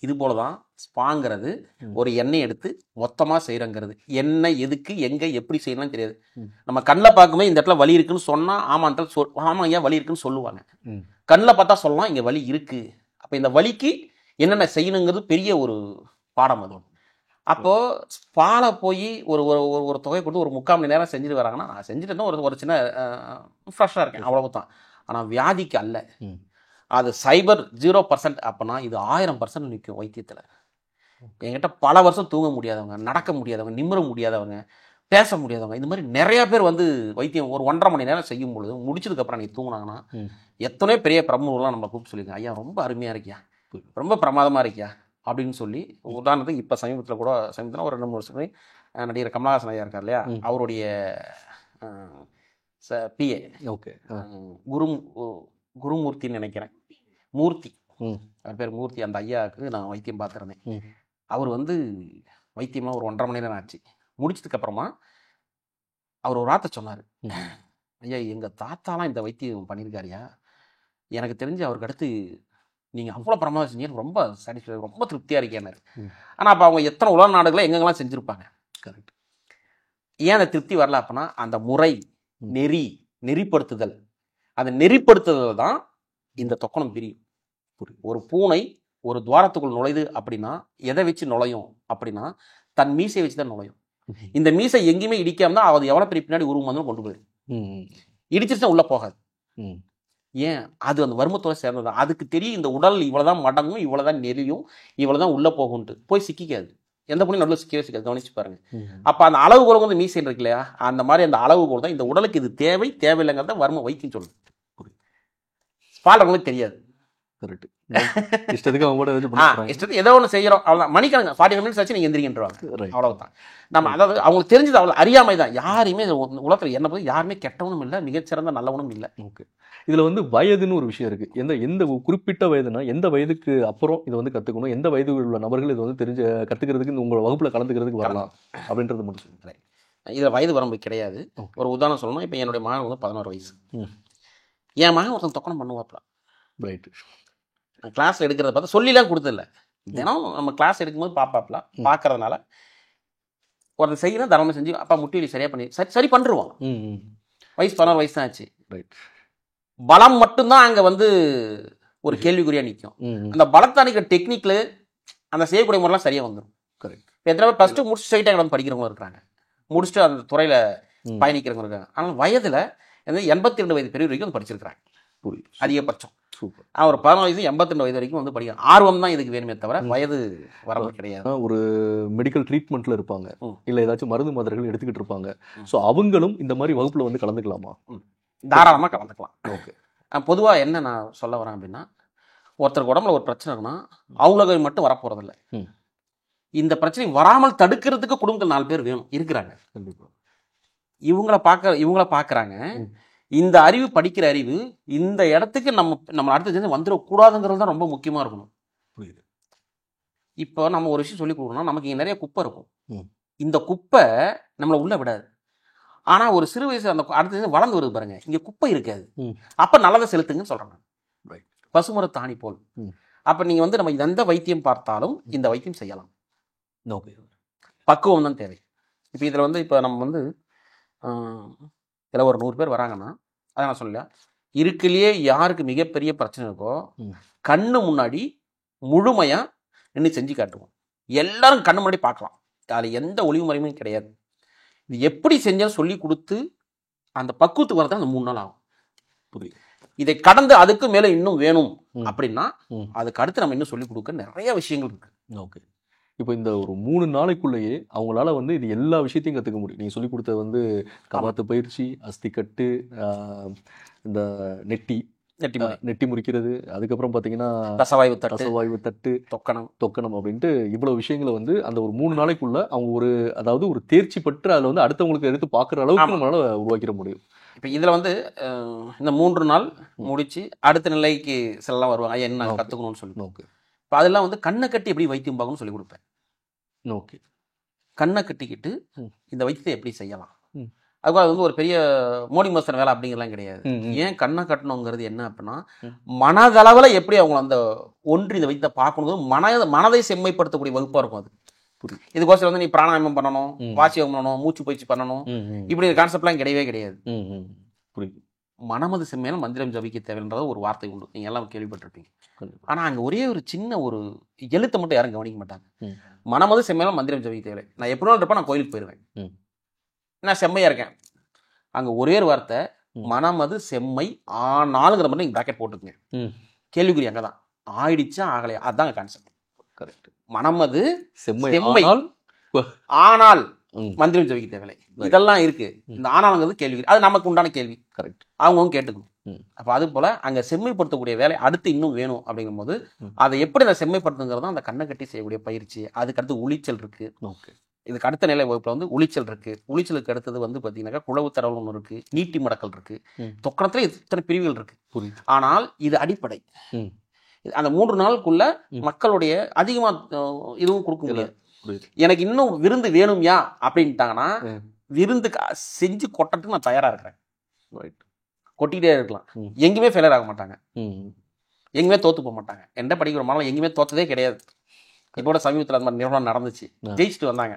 இது போலதான் ஸ்பாங்கிறது ஒரு எண்ணெய் எடுத்து மொத்தமா செய்யறங்கிறது. எண்ணெய் எதுக்கு எங்க எப்படி செய்யலாம் தெரியாது. நம்ம கண்ணில் பார்க்கும்போது இந்த இடத்துல வலி இருக்குன்னு சொன்னா ஆமா ஐயா வலி இருக்குன்னு சொல்லுவாங்க. கண்ணில் பார்த்தா சொல்லலாம் இங்க வலி இருக்கு. அப்ப இந்த வலிக்கு என்னென்ன செய்யணுங்கிறது பெரிய ஒரு பாடம். அது அப்போ ஸ்பால போய் ஒரு ஒரு தொகை கொடுத்து ஒரு 3/4 மணி நேரம் செஞ்சுட்டு வராங்கன்னா, நான் செஞ்சுட்டு ஒரு சின்ன ஃப்ரெஷ்ஷாக இருக்கேன் அவ்வளவுதான். ஆனா வியாதிக்கு அல்ல. அது 0% அப்படின்னா இது 1000% நிற்கும் வைத்தியத்தில். என்கிட்ட பல வருஷம் தூங்க முடியாதவங்க, நடக்க முடியாதவங்க, நிமிர முடியாதவங்க, பேச முடியாதவங்க, இந்த மாதிரி நிறைய பேர் வந்து வைத்தியம் ஒரு 1.5 மணி நேரம் செய்யும் பொழுது முடிச்சதுக்கப்புறம் நீ தூங்கினாங்கன்னா எத்தனையோ பெரிய பிரமுகர்லாம் நம்மளை கூப்பிட்டு சொல்லியிருக்கேன், ஐயா ரொம்ப அருமையாக இருக்கியா, ரொம்ப பிரமாதமாக இருக்கியா அப்படின்னு சொல்லி. உதாரணத்துக்கு இப்போ சமீபத்தில் ஒரு 2-3 வருஷம் நடிகர் கமலஹாசன் ஐயா இருக்கார் இல்லையா, அவருடைய பிஏ குருமூர்த்தின்னு நினைக்கிறேன், மூர்த்தி அவர் பேர் மூர்த்தி. அந்த ஐயாவுக்கு நான் வைத்தியம் பார்த்துருந்தேன். அவர் வந்து வைத்தியமாக ஒரு 1.5 மணி நேரம் ஆச்சு. முடிச்சதுக்கு அப்புறமா அவர் ஒரு வார்த்தை சொன்னார், ஐயா எங்கள் தாத்தாலாம் இந்த வைத்தியம் பண்ணியிருக்காருயா, எனக்கு தெரிஞ்சு அவருக்கு அடுத்து நீங்கள் அவ்வளோ பிரமாதம் செஞ்சீங்க, ரொம்ப சாட்டிஸ்ஃபை, ரொம்ப திருப்தியாக இருக்கேன்னாரு. ஆனால் அப்போ அவங்க எத்தனை உலக நாடுகளை எங்கெங்கெல்லாம் செஞ்சுருப்பாங்க. கரெக்ட். ஏன் அந்த திருப்தி வரல அப்படின்னா அந்த முறை நெறிப்படுத்துதல், அந்த நெறிப்படுத்துதல் தான் இந்த தொக்கணம் பிரியும். ஒரு பூனை ஒரு துவாரத்துக்குள் நுழையுது அப்படின்னா எதை வச்சு நுழையும் அப்படின்னா தன் மீசையை வச்சு தான் நுழையும். இந்த மீசை எங்கேயுமே இடிக்காம தான் அது எவ்வளோ பெரிய பின்னாடி உருவம் வந்து கொண்டு போயிடும். இடிச்சிருச்சா உள்ள போகாது. ஏன்? அது அந்த வர்மத்தோட சேர்ந்தது. அதுக்கு தெரியும் இந்த உடல் இவ்வளவுதான் மடங்கும், இவ்வளவுதான் நெறியும், இவ்வளவுதான் உள்ள போகும்ட்டு. போய் சிக்கிக்காது. எந்த பொண்ணு நடுவில் சிக்கவே சிக்காது. கவனிச்சு பாருங்க. அப்ப அந்த அளவுகோல் வந்து மீசையில் இருக்கு இல்லையா, அந்த மாதிரி அந்த அளவுகோல் தான் இந்த உடலுக்கு இது தேவையில்லைங்கிறத வர்ம வைத்தியம் சொல்லுது. பாடுறவங்களுக்கு தெரியாது. கரெக்ட். இஷ்டத்துக்கு அவங்க கூட இஷ்டத்துக்கு ஏதோ ஒன்று செய்கிறோம், அவ்வளோதான். மணிக்கணக்கு 45 மினிட்ஸ் ஆச்சு நீங்கள் எந்திரிக்கின்றவாங்க, Right. அவ்வளவுதான். நம்ம அதாவது அவங்களுக்கு தெரிஞ்சது அவ்வளோ அறியாமை தான். யாருமே உலகத்தில் என்ன போது யாருமே கெட்டவனும் இல்லை, மிகச்சிறந்த நல்லவனும் இல்லை. ஓகே. இதில் வந்து வயதுன்னு ஒரு விஷயம் இருக்குது. எந்த குறிப்பிட்ட வயதுனா எந்த வயதுக்கு அப்புறம் இதை வந்து கற்றுக்கணும், எந்த வயது உள்ள நபர்கள் இதை வந்து தெரிஞ்ச கற்றுக்கிறதுக்கு உங்களோட வகுப்பில் கலந்துக்கிறதுக்கு வரலாம் அப்படின்றது மட்டும் சொல்லுங்கள். இதில் வயது வரம்பு கிடையாது. ஒரு உதாரணம் சொல்லணும், இப்போ என்னுடைய மகன் வந்து 11 வயசு. என் மகன் ஒருத்தன் தொக்கணம் பண்ணுவாப்ல. ரைட்டு. கிளாஸில் எடுக்கிறத பார்த்தா சொல்லிலாம் கொடுத்ததில்ல, தினம் நம்ம கிளாஸ் எடுக்கும்போது பார்ப்பாப்ல. பார்க்கறதுனால ஒருத்தர் செய்யணும், தரமாக செஞ்சு அப்பா முட்டிலி சரியாக பண்ணி சரி பண்ணிருவான். வயசு 11 வயசு தான் ஆச்சு. ரைட். பலம் மட்டும்தான் அங்கே வந்து ஒரு கேள்விக்குறியாக நிற்கும். அந்த பலத்தை அன்றைக்கி டெக்னிக்கில் அந்த செய்யக்கூடிய முறைலாம் சரியாக வந்துடும். கரெக்ட். இப்போ எத்தனை பேர் ஃபஸ்ட்டு முடிச்சு ஸ்ட்ரைட்டாக வந்து படிக்கிறவங்க இருக்கிறாங்க, முடிச்சுட்டு அந்த துறையில் பயணிக்கிறவங்க இருக்காங்க. ஆனால் வயதில் 82 வயது பெரிய வரைக்கும் வந்து படிச்சிருக்கிறாங்க. புரியுது. அதிகபட்சம். சூப்பர். ஒரு 14 வயசு 82 வயது வரைக்கும் வந்து படிக்கணும். ஆர்வம் தான் இதுக்கு வேணுமே தவிர வயது வரம்பு கிடையாது. ஒரு மெடிக்கல் ட்ரீட்மெண்ட்டில் இருப்பாங்க, இல்லை ஏதாச்சும் மருந்து மாத்திரைகள் எடுத்துக்கிட்டு இருப்பாங்க. ஸோ அவங்களும் இந்த மாதிரி வகுப்பில் வந்து கலந்துக்கலாமா? தாராளமாக கலந்துக்கலாம். ஓகே. பொதுவாக என்ன நான் சொல்ல வரேன் அப்படின்னா, ஒருத்தருக்கு உடம்புல ஒரு பிரச்சனை இருக்குன்னா அவங்களுக்கு மட்டும் வரப்போகிறதில்ல. இந்த பிரச்சனை வராமல் தடுக்கிறதுக்கு குடும்பத்தில் 4 பேர் வேணும், இருக்கிறாங்க. கண்டிப்பாக. இவங்கள பார்க்குறாங்க. இந்த அறிவு, படிக்கிற அறிவு இந்த இடத்துக்கு நம்ம அடுத்த வந்துடக்கூடாதுங்கிறது தான் ரொம்ப முக்கியமாக இருக்கணும். புரியுது. இப்போ நம்ம ஒரு விஷயம் சொல்லி கொடுக்கணும்னா, நமக்கு இங்கே நிறைய குப்பை இருக்கும். இந்த குப்பை நம்மளை உள்ள விடாது. ஆனால் ஒரு சிறு வயசு அந்த அடுத்த வளர்ந்து வருது பாருங்க, இங்கே குப்பை இருக்காது. அப்போ நல்லதை செலுத்துங்கன்னு சொல்கிறாங்க. பசுமர தாணி போல். அப்போ நீங்கள் வந்து நம்ம எந்த வைத்தியம் பார்த்தாலும் இந்த வைத்தியம் செய்யலாம். ஓகே. பக்குவம் தான் தேவை. இப்போ இதில் வந்து இப்போ நம்ம வந்து இதில் ஒரு 100 பேர் வராங்கன்னா, அதை நான் சொல்லல, இருக்குலையே யாருக்கு மிகப்பெரிய பிரச்சனை இருக்கோ கண்ணு முன்னாடி முழுமையாக நின்று செஞ்சு காட்டுவோம். எல்லாரும் கண்ணு முன்னாடி பார்க்கலாம், அதில் எந்த ஒளிவு முறையுமே கிடையாது. இது எப்படி செஞ்சால் சொல்லி கொடுத்து அந்த பக்குவத்துக்கு வரதான் அந்த 3 நாள் ஆகும். புரியுது. இதை கடந்து அதுக்கு மேலே இன்னும் வேணும் அப்படின்னா அதுக்கு அடுத்து நம்ம இன்னும் சொல்லிக் கொடுக்க நிறைய விஷயங்கள் இருக்கு. ஓகே. இப்போ இந்த ஒரு 3 நாளைக்குள்ளேயே அவங்களால வந்து இது எல்லா விஷயத்தையும் கற்றுக்க முடியும். நீங்கள் சொல்லிக் கொடுத்த வந்து கவாத்து பயிற்சி, அஸ்திக்கட்டு, இந்த நெட்டி முறிக்கிறது, அதுக்கப்புறம் பார்த்தீங்கன்னா ரசவாயு தட்டு, தொக்கணம் அப்படின்ட்டு இவ்வளோ விஷயங்களை வந்து அந்த ஒரு 3 நாளைக்குள்ள அவங்க அதாவது ஒரு தேர்ச்சி பெற்று அதில் வந்து அடுத்தவங்களுக்கு எடுத்து பார்க்குற அளவுக்கு நம்மளால உருவாக்கிட முடியும். இப்போ இதில் வந்து இந்த 3 நாள் முடிச்சு அடுத்த நிலைக்கு செல்லாம் வருவாங்க, என்ன கற்றுக்கணும்னு சொல்லி. ஓகே. இப்போ அதெல்லாம் வந்து கண்ணை கட்டி எப்படி வைத்தியம் பார்க்கணும்னு சொல்லி கொடுப்பேன். ஓகே. கண்ணை கட்டிக்கிட்டு இந்த வைத்தியத்தை எப்படி செய்யலாம். அதுக்கு அது வந்து ஒரு பெரிய மோடி மாஸ்டர் வேலை அப்படிங்கிறலாம் கிடையாது. ஏன் கண்ணை கட்டணுங்கிறது என்ன அப்படின்னா, மனதளவில் எப்படி அவங்க அந்த ஒன்று இந்த வைத்தியத்தை பார்க்கணும், மனதை செம்மைப்படுத்தக்கூடிய வகுப்பாக இருக்கும் அது. இதுக்கோசம் வந்து நீ பிராணாயாமம் பண்ணணும், வாசியம் பண்ணணும், மூச்சு பயிற்சி பண்ணணும், இப்படி கான்செப்ட்லாம் கிடையவே கிடையாது. புரியுது. மனமது செம்மையான மந்திரம் ஜபிக்க தேவைன்றத ஒரு வார்த்தை உண்டு, நீங்கள் எல்லாம் கேள்விப்பட்டிருப்பீங்க. ஆனால் அங்கே ஒரே ஒரு சின்ன ஒரு எழுத்தை மட்டும் யாரும் கவனிக்க மாட்டாங்க. மனமது செம்மையான மந்திரம் ஜபிக்க தேவை. நான் எப்படி இருப்பேன், நான் கோயிலுக்கு போயிடுவேன், நான் செம்மையாக இருக்கேன். அங்கே ஒரே ஒரு வார்த்தை, மனமது செம்மை ஆனாலுங்கிற மட்டும் நீங்கள் ப்ராக்கெட் போட்டுக்குங்க. கேள்விக்குறி அங்கே தான், ஆயிடுச்சா ஆகலையா, அதுதான் கான்செப்ட். கரெக்ட். மனமது செம்மை ஆனால் மந்திரம் ஜபிக்க தேவையில்லை, இதெல்லாம் இருக்கு. இந்த ஆனாலுங்கிறது கேள்வி, அது நமக்கு உண்டான கேள்வி. கரெக்ட். அவங்க கேட்டுக்கணும். அப்போ அது போல அங்கே செம்மைப்படுத்தக்கூடிய வேலை அடுத்து இன்னும் வேணும். அப்படிங்கும் போது அதை எப்படி அந்த செம்மைப்படுத்துங்கிறதா அந்த கண்ணை கட்டி செய்யக்கூடிய பயிற்சி. அதுக்கு அடுத்து உளிச்சல் இருக்கு. ஓகே. இதுக்கு அடுத்த நிலை வகுப்புல வந்து உளிச்சல் இருக்கு. உளிச்சலுக்கு அடுத்தது வந்து பார்த்தீங்கன்னாக்கா குழவு தரவல் ஒன்று இருக்கு, நீட்டி மடக்கல் இருக்கு. தொக்கணத்துல இத்தனை பிரிவுகள் இருக்கு. புரியுது. ஆனால் இது அடிப்படை. அந்த 3 நாளுக்குள்ள மக்களுடைய அதிகமா இதுவும் கொடுக்க முடியாது. எனக்கு இன்னும் விருந்து வேணும்யா அப்படின்ட்டாங்கன்னா விருந்துக்கு செஞ்சு கொட்டத்துக்கு நான் தயாரா இருக்கிறேன். கொட்டிக்கிட்டே இருக்கலாம். எங்கேயுமே ஃபெயிலியர் ஆக மாட்டாங்க, எங்கேயுமே தோத்து போக மாட்டாங்க. எந்த படிக்கிற மாணவர்கள் எங்கேயுமே தோத்ததே கிடையாது. இப்போட சமீபத்தில் அந்த மாதிரி நிறுவனம் நடந்துச்சு, ஜெயிச்சுட்டு வந்தாங்க,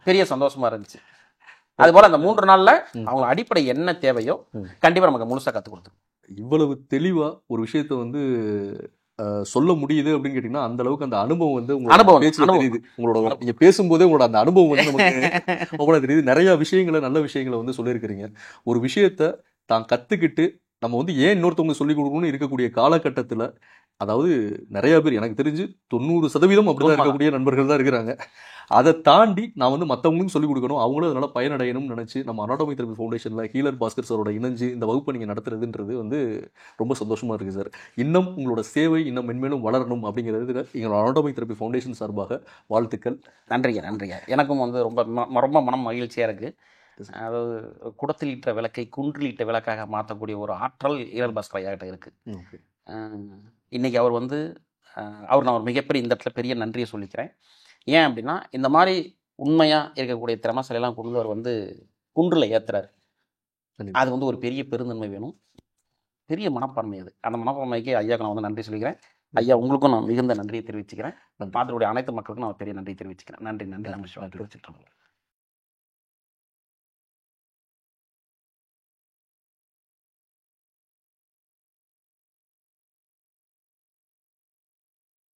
பெரிய சந்தோஷமா இருந்துச்சு. அது போல அந்த 3 நாள்ல அவங்க அடிப்படை என்ன தேவையோ கண்டிப்பா நமக்கு முழுசா கற்றுக் கொடுத்துரும். இவ்வளவு தெளிவா ஒரு விஷயத்த வந்து சொல்ல முடியுது அப்படின்னு கேட்டீங்கன்னா அந்த அளவுக்கு அந்த அனுபவம் வந்து தெரியுது. உங்களோட நீங்க பேசும்போதே உங்களோட அந்த அனுபவம் வந்து நமக்கு தெரியுது. நிறைய விஷயங்களை, நல்ல விஷயங்களை வந்து சொல்லியிருக்கிறீங்க. ஒரு விஷயத்த தான் கத்துக்கிட்டு நம்ம வந்து ஏன் இன்னொருத்தவங்க சொல்லிக் கொடுக்கணும்னு இருக்கக்கூடிய காலகட்டத்தில், அதாவது நிறைய பேர் எனக்கு தெரிஞ்சு 90% அப்படிதான் இருக்கக்கூடிய நண்பர்கள் தான் இருக்கிறாங்க. அதை தாண்டி நான் வந்து மற்றவங்களுக்கும் சொல்லிக் கொடுக்கணும், அவங்களும் அதனால பயனடையணும்னு நினச்சி நம்ம அனாட்டமி தெரபி ஃபவுண்டேஷனில் ஹீலர் பாஸ்கர் சாரோட இணைஞ்சு இந்த வகுப்பை நீங்கள் நடத்துறதுன்றது வந்து ரொம்ப சந்தோஷமாக இருக்குது சார். இன்னும் உங்களோட சேவை இன்னும் மென்மேலும் வளரணும் அப்படிங்கிறது எங்களோட அனாட்டமி தெரபி ஃபவுண்டேஷன் சார்பாக வாழ்த்துக்கள். நன்றிங்க. எனக்கும் வந்து ரொம்ப மனம் மகிழ்ச்சியாக இருக்குது. அதாவது குடத்தில் இட்ட விளக்கை குன்றில் இட்ட விளக்காக மாற்றக்கூடிய ஒரு ஆற்றல் ஹீலர் பாஸ்கர் ஐயா கிட்ட இருக்குது. இன்றைக்கி அவர் வந்து நான் ஒரு மிகப்பெரிய இந்த இடத்துல பெரிய நன்றியை சொல்லிக்கிறேன். ஏன் அப்படின்னா, இந்த மாதிரி உண்மையாக இருக்கக்கூடிய திறமைசாலியெல்லாம் கொண்டு அவர் வந்து குன்றில் ஏற்றுறாரு. அது வந்து ஒரு பெரிய பெருந்தன்மை வேணும், பெரிய மனப்பான்மை. அது அந்த மனப்பான்மைக்கு ஐயாவுக்கு நான் வந்து நன்றி சொல்லிக்கிறேன். ஐயா உங்களுக்கும் நான் மிகுந்த நன்றியை தெரிவிச்சுக்கிறேன். பார்த்துக்கூடிய அனைத்து மக்களுக்கும் நான் பெரிய நன்றி தெரிவிச்சுக்கிறேன். நன்றி. நம்ம